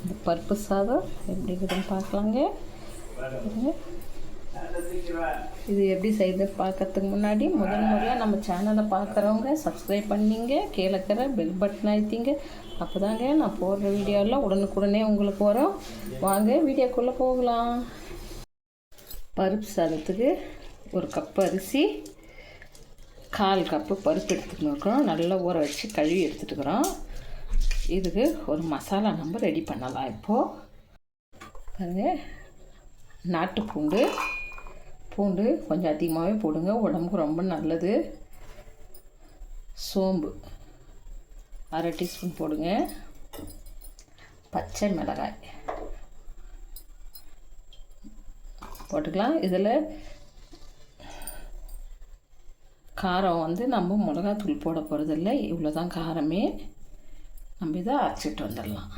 இந்த பருப்பு சாதம் எப்படி இருக்குதுன்னு பார்க்கலாங்க. இது எப்படி செய்து பார்க்கறதுக்கு முன்னாடி முதல் முறையாக நம்ம சேனலை பார்க்குறவங்க சப்ஸ்கிரைப் பண்ணிங்க, கீழே இருக்கிற பெல் பட்டன் அழுத்திங்க. அப்போ தாங்க நான் போடுற வீடியோலாம் உடனுக்குடனே உங்களுக்கு வரும். வாங்க வீடியோக்குள்ளே போகலாம். பருப்பு சாதத்துக்கு ஒரு கப்பு அரிசி, 1/4 கப்பு பருப்பு எடுத்துகிட்டு இருக்கிறோம். நல்லா ஊற வச்சு கழுவி எடுத்துட்டுக்கிறோம். இதுக்கு ஒரு மசாலா நம்ம ரெடி பண்ணலாம். இப்போது பாருங்க, நாட்டு பூண்டு கொஞ்சம் அதிகமாகவே போடுங்க, உடம்புக்கு ரொம்ப நல்லது. சோம்பு 1/2 டீஸ்பூன் போடுங்க. பச்சை மிளகாய் போட்டுக்கலாம். இதில் காரம் நம்ம மிளகாத்தூள் போட போகிறதில்ல, இவ்வளோ தான் காரமே. நம்ம இதை அரைச்சிட்டு வந்துடலாம்.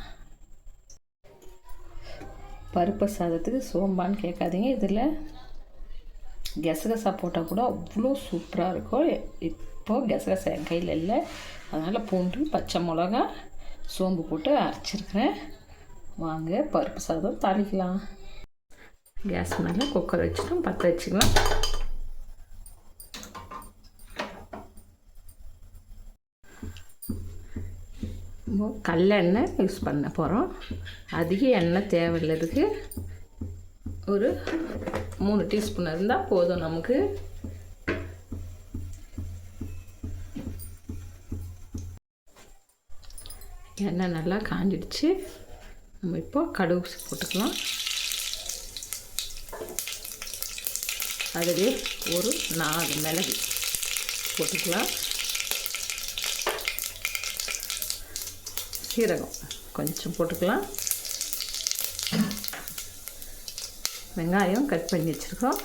பருப்பு சாதத்துக்கு சோம்பான்னு கேட்காதீங்க, இதில் கெசகசா போட்டால் கூட அவ்வளோ சூப்பராக இருக்கும். இப்போது கெசகசா என் கையில் இல்லை, அதனால் பூண்டு, பச்சை மிளகா, சோம்பு போட்டு அரைச்சிருக்கிறேன். வாங்க பருப்பு சாதம் தாளிக்கலாம். கேஸ் மேலே குக்கர் வச்சுட்டு பற்ற வச்சுக்கலாம். கடலெண்ணெய் யூஸ் பண்ண போகிறோம். அதிக எண்ணெய் தேவையில்லதுக்கு ஒரு 3 டீஸ்பூன் இருந்தால் போதும் நமக்கு. எண்ணெய் நல்லா காஞ்சிடுச்சு. நம்ம இப்போ கடுகு போட்டுக்கலாம். அதிலே ஒரு 4 மிளகு போட்டுக்கலாம். சீரகம் கொஞ்சம் போட்டுக்கலாம். வெங்காயம் கட் பண்ணி வச்சுருக்கோம்.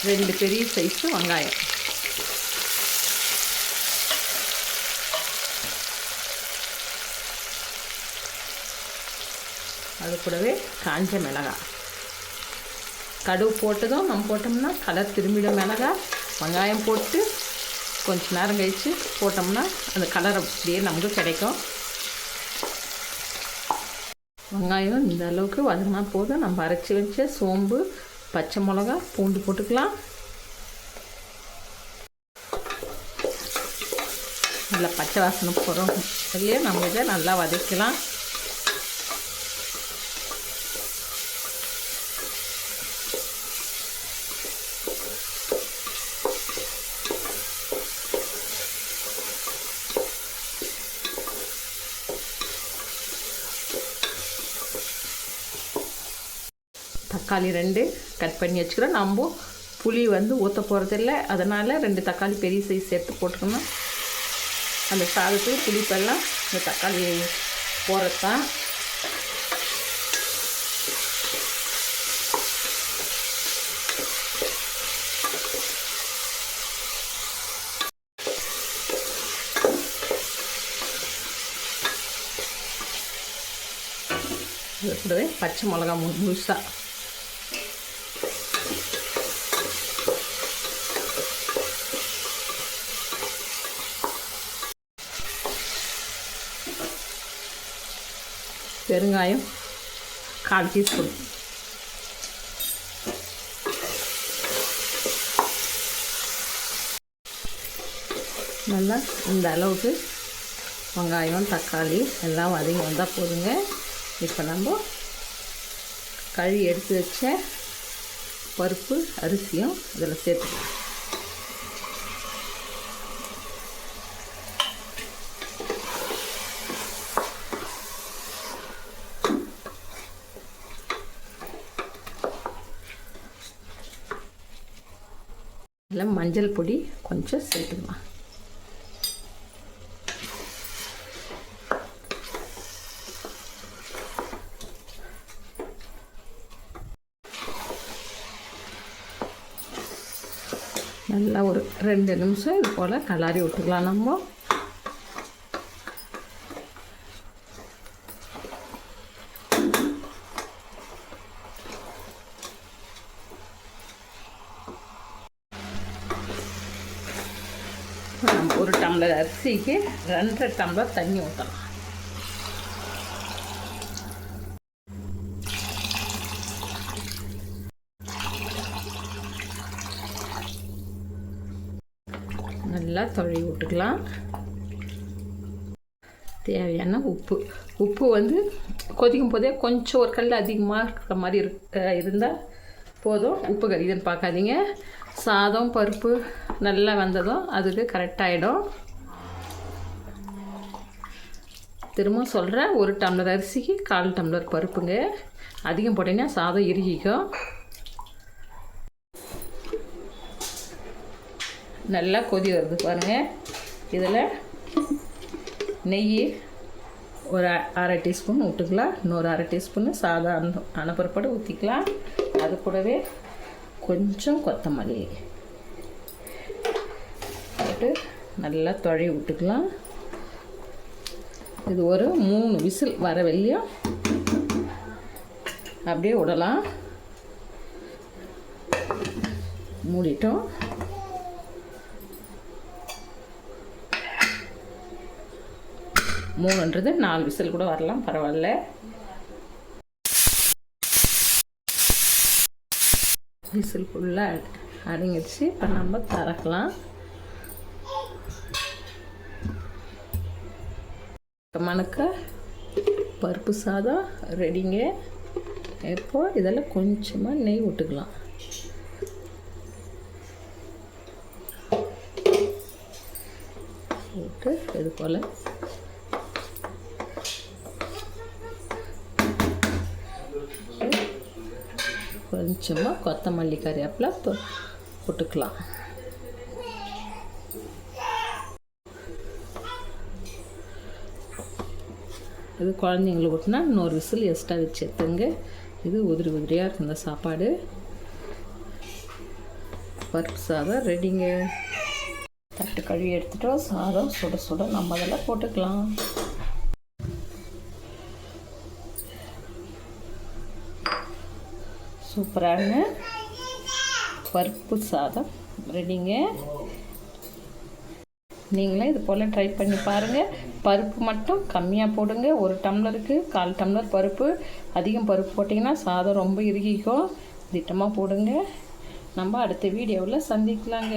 ஒரு 2 பெரிய சைஸு வெங்காயம். அது கூடவே காஞ்ச மிளகாய். கடுகு போட்டதும் நம்ம போட்டோம்னா கலர் திரும்பிடும். மிளகாய் வெங்காயம் போட்டு கொஞ்ச நேரம் கழித்து போட்டோம்னா அந்த கலர் அப்படியே நமக்கு கிடைக்கும். வெங்காயம் இந்த அளவுக்கு வதங்கினா போதும். நம்ம அரைச்சி வச்ச சோம்பு, பச்சை மிளகா, பூண்டு போட்டுக்கலாம். நல்லா பச்சை வாசனை போகிறோம் இல்லையா, நம்ம இதை நல்லா வதக்கலாம். தக்காளி 2 கட் பண்ணி வச்சுக்கிறோம். நம்ம புளி ஊற்ற போகிறதில்ல, அதனால் 2 தக்காளி பெரிய சைஸ் சேர்த்து போட்டுக்கணும். அந்த சாதத்துக்கு புளிப்பெல்லாம் இந்த தக்காளி போகிறது தான். இது கூடவே பச்சை மிளகா முழுசாக பெருங்காயம் 1/4 டீஸ்பூன். நல்லா இந்த அளவுக்கு வெங்காயம், தக்காளி எல்லாம் வதங்கி வந்தால் போதுங்க. இப்போ நம்ம கழுவி எடுத்து வச்ச பருப்பு அரிசியும் இதில் சேர்த்துக்கலாம். இதில் மஞ்சள் பொடி கொஞ்சம் சேர்த்துக்கலாம். நல்லா ஒரு 2 நிமிஷம் இது போல் கலாரி விட்டுக்கலாம். நம்ம நம்ம 1 டம்ளர் அரிசிக்கு 2 டம்ளர் தண்ணி ஊற்றலாம். நல்லா தொழுவி விட்டுக்கலாம். தேவையான உப்பு வந்து கொதிக்கும் போதே கொஞ்சம் ஒரு கல் அதிகமாக இருக்கிற மாதிரி இருந்தால் போதும். உப்பு கறிதுன்னு பார்க்காதீங்க. சாதம் பருப்பு நல்லா வெந்ததும் அதுக்கு கரெக்டாகிடும். திரும்ப சொல்கிறேன், 1 டம்ளர் அரிசிக்கு 1/4 டம்ளர் பருப்புங்க. அதிகம் போட்டிங்கன்னா சாதம் இறுகிக்கும். நல்லா கொதி வருது பாருங்கள். இதில் நெய் ஒரு 1/2 டீஸ்பூன் விட்டுக்கலாம். இன்னொரு 1/2 டீஸ்பூன்னு சாதம் அனுப்புறப்பட ஊற்றிக்கலாம். அது கூடவே கொஞ்சம் கொத்தமல்லி போட்டு நல்லா தொழி விட்டுக்கலாம். இது ஒரு 3 விசில் வர வெளியும் அப்படியே விடலாம். மூடிட்டோம். மூணுன்றது 4 விசில் கூட வரலாம், பரவாயில்ல. விசில் ஃபுல்லாக அடங்கிடுச்சு. இப்போ நம்ம திறக்கலாம். மணக்க பருப்பு சாதம் ரெடிங்க. இப்போ இதில் கொஞ்சமாக நெய் விட்டுக்கலாம். விட்டு இது போல் கொஞ்சமாக கொத்தமல்லி கறிவேப்பிலை போட்டுக்கலாம். இது குழந்தைங்களுக்கு ஊட்டினா இன்னொரு விசில் எக்ஸ்ட்ரா வச்சு எடுத்துங்க. இது உதிரி உதிரியாக இருக்கும் இந்த சாப்பாடு. பருப்பு சாதம் ரெடிங்க. தட்டு கழுவி எடுத்துட்டோம். சாதம் சுட சுட நம்ம அதில் போட்டுக்கலாம். சூப்பரான பருப்பு சாதம் ரெடிங்க. நீங்களே இது போல் ட்ரை பண்ணி பாருங்கள். பருப்பு மட்டும் கம்மியாக போடுங்க. 1 டம்ளருக்கு 1/4 டம்ளர் பருப்பு. அதிகம் பருப்பு போட்டிங்கன்னா சாதம் ரொம்ப இறுகிக்கும். திட்டமாக போடுங்க. நம்ம அடுத்த வீடியோவில் சந்திக்கலாங்க.